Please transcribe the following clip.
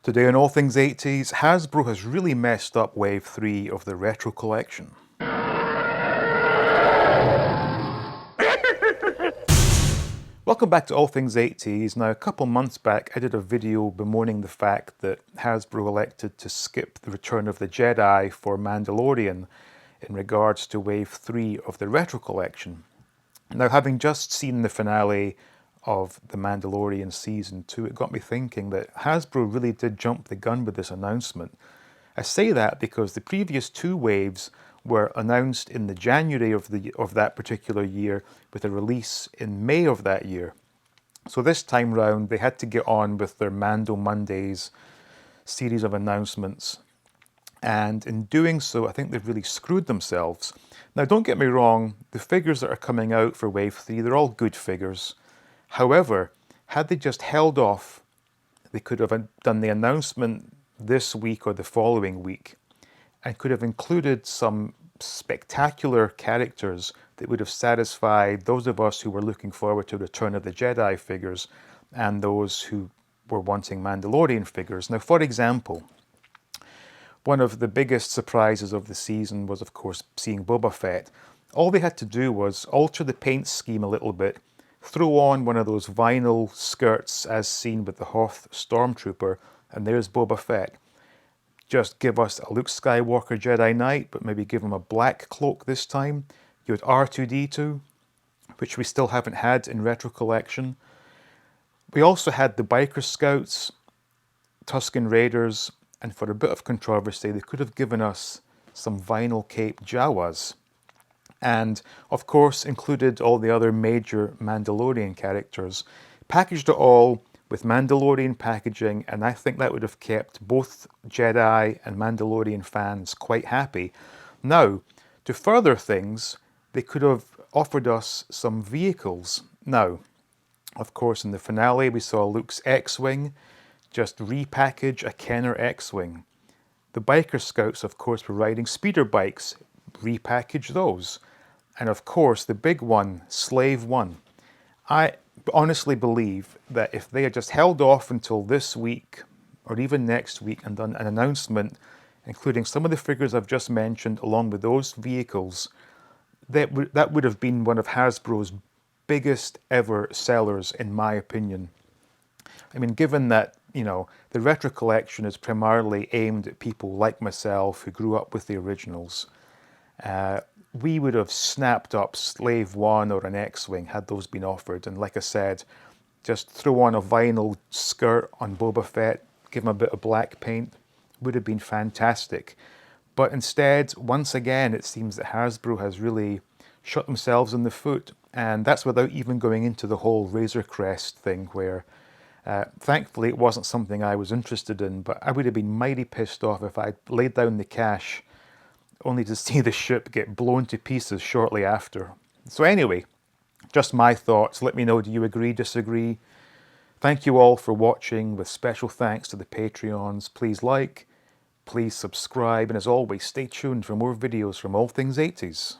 Today on All Things 80s, Hasbro has really messed up Wave 3 of the retro collection. Welcome back to All Things 80s. Now, a couple months back, I did a video bemoaning the fact that Hasbro elected to skip the Return of the Jedi for Mandalorian in regards to Wave 3 of the retro collection. Now, having just seen the finale of The Mandalorian Season 2, it got me thinking that Hasbro really did jump the gun with this announcement. I say that because the previous two waves were announced in the January of that particular year with a release in May of that year. So this time round, they had to get on with their Mando Mondays series of announcements. And in doing so, I think they've really screwed themselves. Now, don't get me wrong, the figures that are coming out for Wave 3, they're all good figures. However, had they just held off, they could have done the announcement this week or the following week and could have included some spectacular characters that would have satisfied those of us who were looking forward to Return of the Jedi figures and those who were wanting Mandalorian figures. Now, for example, one of the biggest surprises of the season was, of course, seeing Boba Fett. All they had to do was alter the paint scheme a little bit, throw on one of those vinyl skirts as seen with the Hoth Stormtrooper, and there's Boba Fett. Just give us a Luke Skywalker Jedi Knight, but maybe give him a black cloak this time. You had R2-D2, which we still haven't had in Retro Collection. We also had the Biker Scouts, Tusken Raiders, and for a bit of controversy, they could have given us some vinyl cape Jawas. And, of course, included all the other major Mandalorian characters. Packaged it all with Mandalorian packaging, and I think that would have kept both Jedi and Mandalorian fans quite happy. Now, to further things, they could have offered us some vehicles. Now, of course, in the finale, we saw Luke's X-Wing. Just repackage a Kenner X-Wing. The Biker Scouts, of course, were riding speeder bikes. Repackage those. And of course, the big one, Slave One. I honestly believe that if they had just held off until this week, or even next week, and done an announcement, including some of the figures I've just mentioned, along with those vehicles, that would have been one of Hasbro's biggest ever sellers, in my opinion. I mean, given that, you know, the retro collection is primarily aimed at people like myself who grew up with the originals, we would have snapped up Slave One or an X-Wing had those been offered. And like I said, just throw on a vinyl skirt on Boba Fett, give him a bit of black paint, would have been fantastic. But instead, once again, it seems that Hasbro has really shot themselves in the foot. And that's without even going into the whole Razor Crest thing where thankfully, it wasn't something I was interested in, but I would have been mighty pissed off if I'd laid down the cash only to see the ship get blown to pieces shortly after. So anyway, just my thoughts. Let me know, do you agree, disagree? Thank you all for watching, with special thanks to the Patreons. Please like, please subscribe, and as always, stay tuned for more videos from All Things 80s.